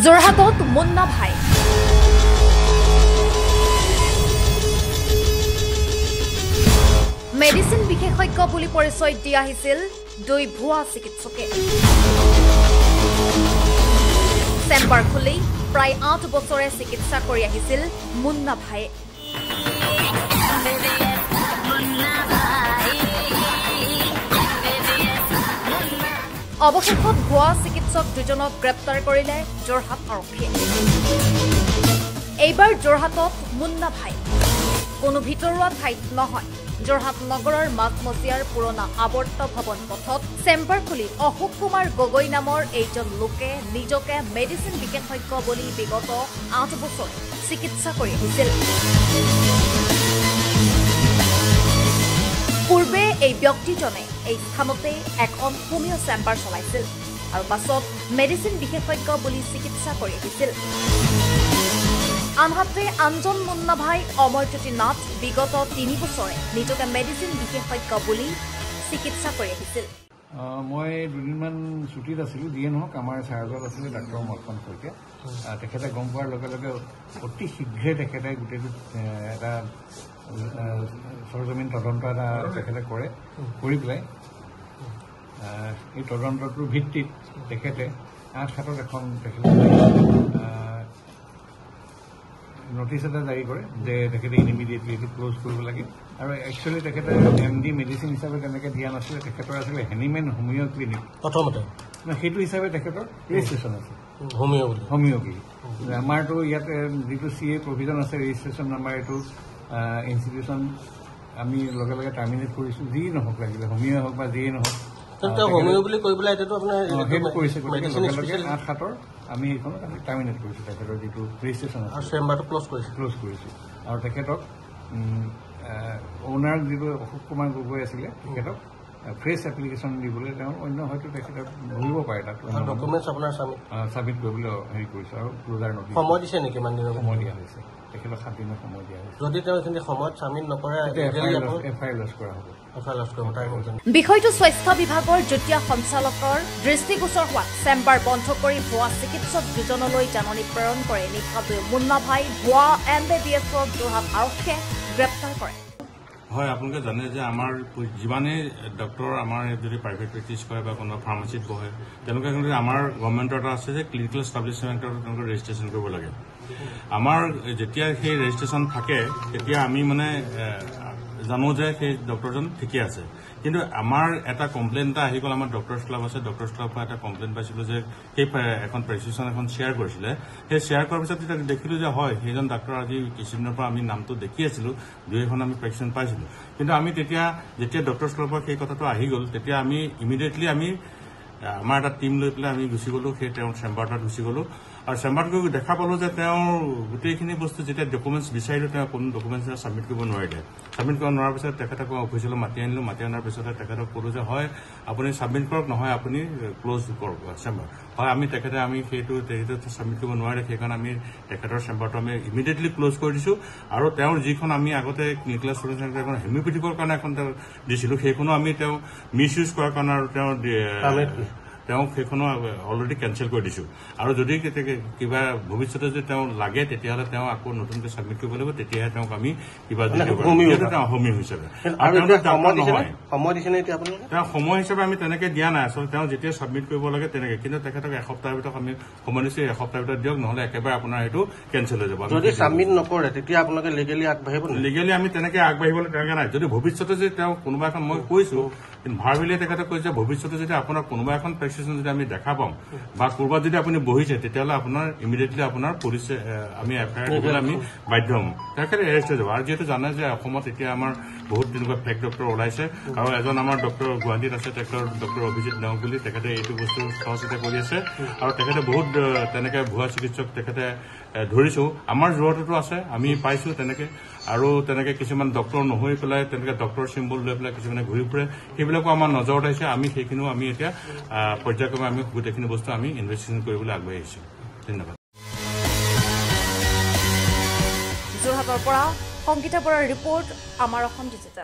যোৰহাটত মুন্না ভাই মেডিচিন বিশেষজ্ঞ বুলি পৰিচয় দি আহিছিল দুই ভুৱা চিকিৎসকে চেম্বাৰ খুলি প্ৰায় 8 বছৰে চিকিৎসা কৰি আহিছিল মুন্না ভাই অৱশেষত ভুৱা চিকিৎসক দুজনক গ্ৰেপ্তাৰ কৰিলে যোৰহাট আৰক্ষীয়ে এইবাৰ যোৰহাটত মুন্না ভাই কোনো ভিতৰুৱা ঠাইত নহয় যোৰহাট নগৰৰ মাজমজিয়াৰ পুৰণা আৱৰ্ত ভৱন পথত চেম্বাৰ খুলি অশোক কুমাৰ গগৈ নামৰ এইজন লোকে নিজকে মেডিচিন বিশেষজ্ঞ বুলি বিগত 8 বছৰ চিকিৎসা কৰি আহিছিল পূৰ্বে এই ব্যক্তিজনে এই স্থানতে এখন হোমিও চেম্বাৰ চলাইছিল আৰু পাছত মেডিচিন বিশেষজ্ঞ বুলি চিকিৎসা কৰি আহিছিল আনহাতে আনজন মুন্না ভাই অমৰজ্যোতি নাথ বিগত 3 বছৰে নিজকে মেডিচিন বিশেষজ্ঞ বুলি চিকিৎসা কৰি আহিছিল মই দুদিনমান ছুটিত আছিলোঁ যিয়ে নহওক আমাৰ চাৰ্জত আছিলে ডাক্তৰ মলখন শইকীয়া তেখেতে গম পোৱাৰ লগে লগে অতি শীঘ্ৰে তেখেতে গোটেইটো এটা সৰজমিন তদন্ত এটা তেখেতে কৰি পেলাই এই তদন্তটোৰ ভিত্তিত তেখেতে 8/7 এখন তেখেতে নটিচ এটা জাৰি কৰে যে তেখেতে ইমিডিয়েটলি এইটো ক্লোজ কৰিব লাগে আৰু একচুৱেলি তেখেতে MD মেডিচিন হিচাপে তেনেকৈ দিয়া নাছিলে তেখেতৰ আছিলে হেনিমেন হোমিও ক্লিনিক প্ৰথমতে সেইটো হিচাপে তেখেতৰ ৰেজিষ্ট্ৰেশ্যন আছে হোমিও বুলি আমাৰতো ইয়াত যিটো CA প্ৰভিজন আছে ৰেজিষ্ট্ৰেশ্যন নাম্বাৰ এইটো ইনষ্টিটিউশ্যন আমি লগে লগে টাৰ্মিনেট কৰিছোঁ যি নহওক লাগিলে হোমিও হওক বা যিয়ে নহওক হোমিও বুলি কৈ পেলাই এতিয়াতো আপোনাৰ সেইটো কৰিছে লগে লগে 8/7 আমি এইখনত আমি টাৰ্মিনেট কৰিছোঁ তেখেতৰ যিটো ৰেজিষ্ট্ৰেশ্যন আছে চেম্বাৰটো ক্লোজ কৰিছোঁ আৰু তেখেতক অ'নাৰ যিটো অশোক কুমাৰ গগৈ আছিলে তেখেতক ফ্ৰেছ এপ্লিকেশ্যন দিবলৈ তেওঁ অন্য হয়তো তেখেতে ভৰিব পাৰে তাত ডকুমেণ্টছ আপোনাৰ ছাবমিট কৰিবলৈ হেৰি কৰিছে আৰু ক্লোজাৰ নটিচ সময় দিছে নেকি কিমান দিনৰ সময় দিয়া হৈছে তেখেতক 7 দিনৰ সময় দিয়া হৈছে যদি তেওঁ এইখিনি সময়ত ছাবমিট নকৰে FIR লজ কৰা হ'ব বিষয়টো স্বাস্থ্য বিভাগৰ যুটীয়া সঞ্চালকৰ দৃষ্টিগোচৰ হোৱাত চেম্বাৰ বন্ধ কৰি ভুৱা চিকিৎসক দুজনলৈ জাননী প্ৰেৰণ কৰে নিশাটোৱে মুন্না ভাই ভুৱা MBBSৰ যোৰহাট আৰক্ষীয়ে গ্ৰেপ্তাৰ কৰে হয় আপোনালোকে জানে যে আমাৰ যিমানেই ডক্টৰ আমাৰ যদি প্ৰাইভেট প্ৰেক্টিছ কৰে বা কোনো ফাৰ্মাচীত বহে তেওঁলোকে কিন্তু আমাৰ গভৰ্ণমেণ্টৰ এটা আছে যে ক্লিনিকেল এষ্টাব্লিছমেণ্টৰ তেওঁলোকে ৰেজিষ্ট্ৰেশ্যন কৰিব লাগে আমাৰ যেতিয়া সেই ৰেজিষ্ট্ৰেশ্যন থাকে তেতিয়া আমি মানে জানো যে সেই ডক্টৰজন ঠিকে আছে কিন্তু আমাৰ এটা কমপ্লেইন এটা আহি গ'ল আমাৰ ডক্টৰ্ছ ক্লাব আছে ডক্টৰ্ছ ক্লাবৰ পৰা এটা কমপ্লেইন পাইছিলোঁ যে সেই এখন প্ৰেছক্ৰিপশ্যন এখন শ্বেয়াৰ কৰিছিলে সেই শ্বেয়াৰ কৰাৰ পিছত তেতিয়া দেখিলোঁ যে হয় সেইজন ডাক্তৰ আজি কিছুদিনৰ পৰা আমি নামটো দেখি আছিলোঁ 2-এখন আমি প্ৰেছক্ৰিপশ্যন পাইছিলোঁ কিন্তু আমি তেতিয়া যেতিয়া ডক্টৰ্ছ ক্লাবৰ পৰা সেই কথাটো আহি গ'ল তেতিয়া আমি ইমিডিয়েটলি আমি আমাৰ এটা টিম লৈ পেলাই আমি গুচি গ'লোঁ সেই তেওঁৰ চেম্বাৰটোত গুচি গ'লোঁ আৰু চেম্বাৰত গৈ দেখা পালোঁ যে তেওঁৰ গোটেইখিনি বস্তু যেতিয়া ডকুমেণ্টছ বিচাৰিলোঁ তেওঁ কোনো ডকুমেণ্টছ ছাবমিট কৰিব নোৱাৰিলে ছাবমিট কৰিব নোৱাৰাৰ পিছত তেখেতক অফিচলৈ মাতি আনিলোঁ মাতি অনাৰ পিছতে তেখেতক ক'লোঁ যে হয় আপুনি ছাবমিট কৰক নহয় আপুনি ক্ল'জ কৰক চেম্বাৰ হয় আমি সেইটো ছাবমিট কৰিব নোৱাৰে সেইকাৰণে আমি তেখেতৰ চেম্বাৰটো আমি ইমিডিয়েটলি ক্ল'জ কৰি দিছোঁ আৰু তেওঁৰ যিখন আমি আগতে ক্লিনিকেল ষ্টুডেণ্ট এখন হেমিঅ'পেথিকৰ কাৰণে এখন তেওঁ দিছিলোঁ সেইখনো আমি তেওঁ মিছ ইউজ কৰাৰ কাৰণে আৰু তেওঁক সেইখনো অলৰেডি কেঞ্চেল কৰি দিছোঁ আৰু যদি কিবা ভৱিষ্যতে যদি তেওঁ লাগে তেতিয়াহ'লে তেওঁ আকৌ নতুনকৈ ছাবমিট কৰিব লাগিব তেতিয়াহে তেওঁক আমি কিবা হোমিও হিচাপে তেওঁ সময় হিচাপে আমি তেনেকৈ দিয়া নাই আচলতে তেওঁ যেতিয়া ছাবমিট কৰিব লাগে তেনেকৈ কিন্তু তেখেতক এসপ্তাহৰ ভিতৰত আমি সময় দিছোঁ এসপ্তাহৰ ভিতৰত দিয়ক নহ'লে একেবাৰে আপোনাৰ সেইটো কেঞ্চেল হৈ যাব যদি ছাবমিট নকৰে তেতিয়া আপোনালোকে লিগেলি আগবাঢ়িব লিগেলি আমি তেনেকৈ আগবাঢ়িবলৈ তেনেকৈ নাই যদি ভৱিষ্যতে যদি তেওঁ কোনোবা এখন মই কৈছোঁ কিন্তু ভাৰবিলিয়ে তেখেতে কৈছে ভৱিষ্যতে যদি আপোনাৰ কোনোবা এখন প্ৰেছক্ৰিপশ্যন যদি আমি দেখা পাওঁ বা ক'ৰবাত যদি আপুনি বহিছে তেতিয়াহ'লে আপোনাৰ ইমিডিয়েটলি আপোনাৰ পুলিচে আমি FIR দিবলৈ আমি বাধ্য হ'ম তেখেতে এৰেষ্ট হৈ যাব আৰু যিহেতু জানে যে অসমত এতিয়া আমাৰ বহুত তেনেকুৱা ফেক ডক্টৰ ওলাইছে আৰু এজন আমাৰ ডক্টৰ গুৱাহাটীত আছে তেখেতৰ ডক্টৰ অভিজিত নেওগ বুলি তেখেতে এইটো বস্তু সহজতে কৰি আছে আৰু তেখেতে বহুত তেনেকৈ ভুৱা চিকিৎসক তেখেতে ধৰিছোঁ আমাৰ যোৰহাটতো আছে আমি পাইছোঁ তেনেকৈ আৰু তেনেকৈ কিছুমান ডক্টৰ নহৈ পেলাই তেনেকৈ ডক্টৰ চিম্বল লৈ পেলাই কিছুমানে ঘূৰি ফুৰে সেইবিলাকো আমাৰ নজৰত আহিছে আমি সেইখিনিও আমি এতিয়া পৰ্যায়ক্ৰমে আমি গোটেইখিনি বস্তু আমি ইনভেষ্টিগেশ্যন কৰিবলৈ আগবাঢ়ি আহিছোঁ ধন্যবাদ যোৰহাটৰ পৰা সংগীতা বৰাৰ ৰিপৰ্ট আমাৰ অসম ডিজিটেল